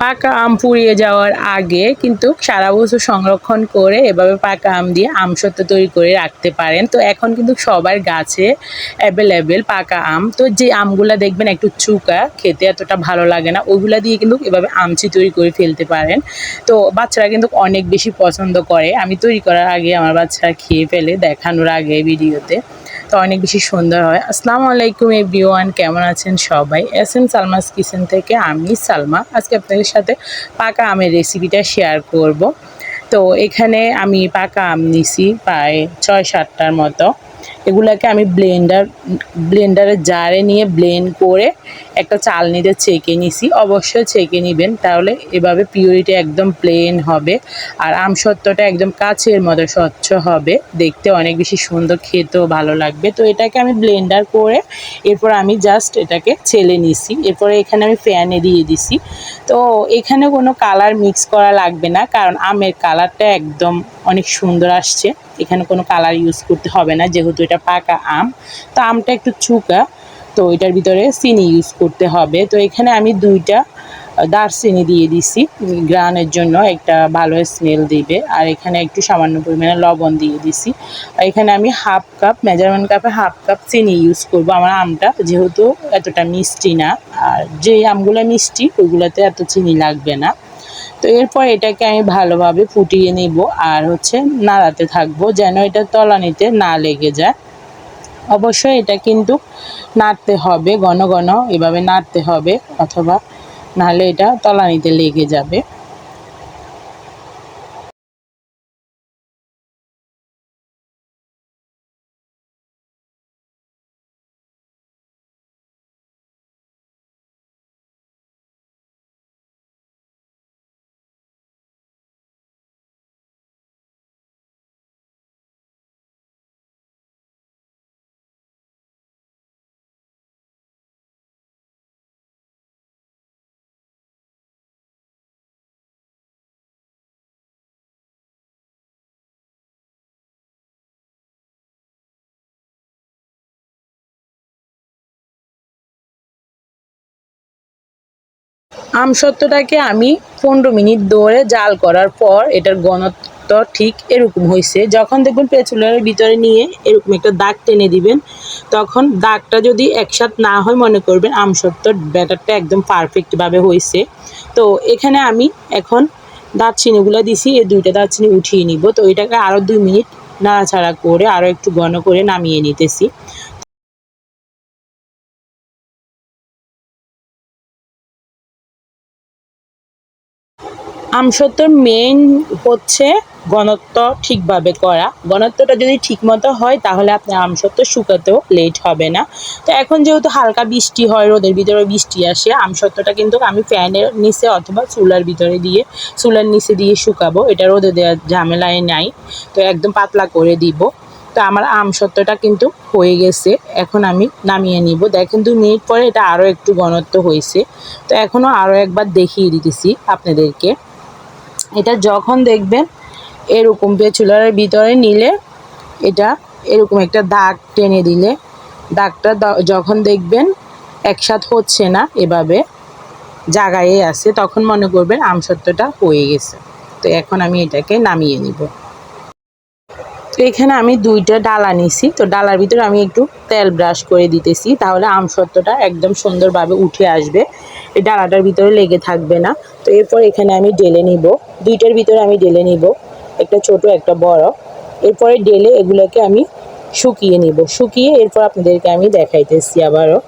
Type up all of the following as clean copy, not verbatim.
পাকা আম পুড়িয়ে যাওয়ার আগে কিন্তু সারা বছর সংরক্ষণ করে এভাবে পাকা আম দিয়ে আমসত্ত্ব তৈরি করে রাখতে পারেন। তো এখন কিন্তু সবার গাছে অ্যাভেলেবেল পাকা আম। তো যে আমগুলা দেখবেন একটু চুকা, খেতে এতটা ভালো লাগে না, ওইগুলা দিয়ে কিন্তু এভাবে আমচি তৈরি করে ফেলতে পারেন। তো বাচ্চারা কিন্তু অনেক বেশি পছন্দ করে। আমি তৈরি করার আগে আমার বাচ্চারা খেয়ে ফেলে দেখানোর আগে ভিডিওতে। তো অনেক বেশি সুন্দর হয়। আসসালামু আলাইকুম এভরিওয়ান, কেমন আছেন সবাই? এসএম সালমাস কিচেন থেকে আমি সালমা। আজকে আপনাদের সাথে পাকা আমের রেসিপিটা শেয়ার করব। তো এখানে আমি পাকা আম নিছি প্রায় ৬-৭টার মতো। এগুলাকে আমি ব্লেন্ডারের জারে নিয়ে ব্লেন্ড করে একটা চালনিতে ছেঁকে নিছি। অবশ্যই ছেঁকে নিবেন, তাহলে এভাবে পিউরিটি একদম প্লেন হবে। আর আমসত্ত্বটা একদম কাচের মতো স্বচ্ছ হবে, দেখতে অনেক বেশি সুন্দর, খেতেও ভালো লাগবে। তো এটাকে আমি ব্লেন্ডার করে এরপর আমি জাস্ট এটাকে ছেলে নিছি। এরপরে এখানে আমি ফ্যানে দিয়ে দিছি। তো এখানে কোনো কালার মিক্স করা লাগবে না, কারণ আমের কালারটা একদম অনেক সুন্দর আসছে। এখানে কোনো কালার ইউজ করতে হবে না, যেহেতু এটা পাকা আম। তো আমটা একটু চুকা, তো এটার ভিতরে চিনি ইউজ করতে হবে। তো এখানে আমি 2টা দারচিনি দিয়ে দিছি গ্রানের জন্য, একটা ভালো স্মেল দিবে। আর এখানে একটু সামান্য পরিমাণে লবণ দিয়ে দিছি। আর এখানে আমি হাফ কাপ, মেজারমেন্ট কাপে হাফ কাপ চিনি ইউজ করব। আমার আমটা যেহেতু এতটা মিষ্টি না, আর যে আমগুলো মিষ্টি ওইগুলোতে এত চিনি লাগবে না। তো এরপর এটাকে আমি ভালোভাবে ফুটিয়ে নিব, আর নাড়াতে থাকবো যেন এটা তলানিতে না লেগে যায়। অবশ্যই এটা কিন্তু নাড়তে হবে, ঘন ঘন এভাবে নাড়তে হবে, অথবা নাহলে এটা তলানিতে লেগে যাবে। আমসত্ত্বটাকে আমি 15 মিনিট ধরে জাল করার পর এটার ঘনত্ব ঠিক এরকম হয়েছে। যখন দেখবেন পেঁচুলার ভিতরে নিয়ে এরকম একটা দাগ টেনে দিবেন, তখন দাগটা যদি একসাথ না হয় মনে করবেন আমসত্ত্বর ব্যাটারটা একদম পারফেক্টভাবে হয়েছে। তো এখানে আমি এখন দারচিনিগুলো দিছি, এই 2টা দারচিনি উঠিয়ে নিব। তো এটাকে আরও 2 মিনিট নাড়াচাড়া করে আরও একটু ঘন করে নামিয়ে নিতেছি। আমসত্ত্বর মেইন হচ্ছে ঘনত্ব ঠিকভাবে করা। ঘনত্বটা যদি ঠিকমতো হয় তাহলে আপনার আমসত্ত্ব শুকাতেও লেট হবে না। তো এখন যেহেতু হালকা বৃষ্টি হয়, রোদের ভিতরে বৃষ্টি আসে, আমসত্ত্বটা কিন্তু আমি ফ্যানের নিচে অথবা চুলার ভিতরে দিয়ে, চুলার নিচে দিয়ে শুকাবো। এটা রোদে দেওয়ার ঝামেলায় নাই। তো একদম পাতলা করে দিব। তো আমার আমসত্ত্বটা কিন্তু হয়ে গেছে। এখন আমি নামিয়ে নিব। দেখেন 2 মিনিট পরে এটা আরও একটু ঘনত্ব হয়েছে। তো এখনও আরও একবার দেখিয়ে দিতেছি আপনাদেরকে। এটা যখন দেখবেন এরকম পেঁচুলার ভিতরে নিলে, এটা এরকম একটা দাগ টেনে দিলে, দাগটা যখন দেখবেন একসাথ হচ্ছে না, এভাবে জায়গায় আছে, তখন মনে করবেন আমসত্ত্বটা হয়ে গেছে। তো এখন আমি এটাকে নামিয়ে নিব। তো এখানে আমি 2টা ডালা নিছি। তো ডালার ভিতরে আমি একটু তেল ব্রাশ করে দিতেছি, তাহলে আমসত্ত্বটা একদম সুন্দরভাবে উঠে আসবে, এই ডালাটার ভিতরে লেগে থাকবে না। তো এরপর এখানে আমি ঢেলে নিব। 2টার ভিতরে আমি ঢেলে নিব, একটা ছোট একটা বড়। এরপরে ঢেলে এগুলোকে আমি শুকিয়ে নিব। শুকিয়ে এরপর আপনাদেরকে আমি দেখাইতেছি আবারও।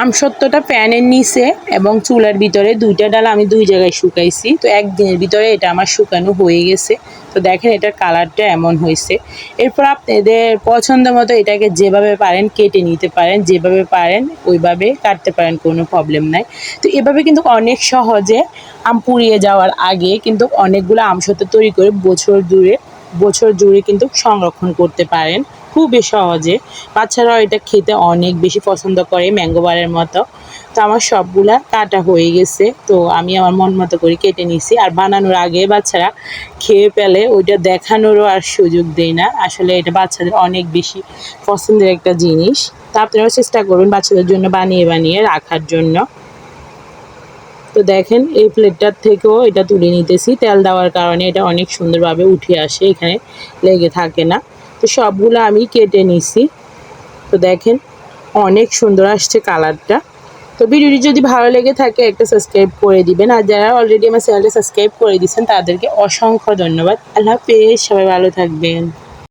আমসত্ত্বটা প্যানের নিচে এবং চুলার ভিতরে দুইটা ডাল আমি দুই জায়গায় শুকাইছি। তো একদিনের ভিতরে এটা আমার শুকানো হয়ে গেছে। তো দেখেন এটার কালারটা এমন হয়েছে। এরপর আপনাদের পছন্দ মতো এটাকে যেভাবে পারেন কেটে নিতে পারেন, যেভাবে পারেন ওইভাবে কাটতে পারেন, কোনো প্রবলেম নাই। তো এভাবে কিন্তু অনেক সহজে আম পুড়িয়ে যাওয়ার আগে কিন্তু অনেকগুলো আমসত্ত্ব তৈরি করে বছর জুড়ে কিন্তু সংরক্ষণ করতে পারেন খুবই সহজে। বাচ্চারাও এটা খেতে অনেক বেশি পছন্দ করে ম্যাঙ্গো বারের মতো। তো আমার সবগুলা কাটা হয়ে গেছে, তো আমি আমার মন মতো করে কেটে নিছি। আর বানানোর আগে বাচ্চারা খেয়ে ফেলে, ওইটা দেখানোরও আর সুযোগ দেয় না। আসলে এটা বাচ্চাদের অনেক বেশি পছন্দের একটা জিনিস। তো আপনারাও চেষ্টা করুন বাচ্চাদের জন্য বানিয়ে বানিয়ে রাখার জন্য। তো দেখেন এই প্লেটটার থেকেও এটা তুলে নিতেছি, তেল দেওয়ার কারণে এটা অনেক সুন্দরভাবে উঠে আসে, এখানে লেগে থাকে না। তো সবগুলো আমি কেটে নিছি। তো দেখেন অনেক সুন্দর আসছে কালারটা। তো ভিডিওটি যদি ভালো লেগে থাকে একটা সাবস্ক্রাইব করে দিবেন, আর যারা অলরেডি আমার চ্যানেলটা সাবস্ক্রাইব করে দিয়েছেন তাদেরকে অসংখ্য ধন্যবাদ। আল্লাহ হাফেজ, সবাই ভালো থাকবেন।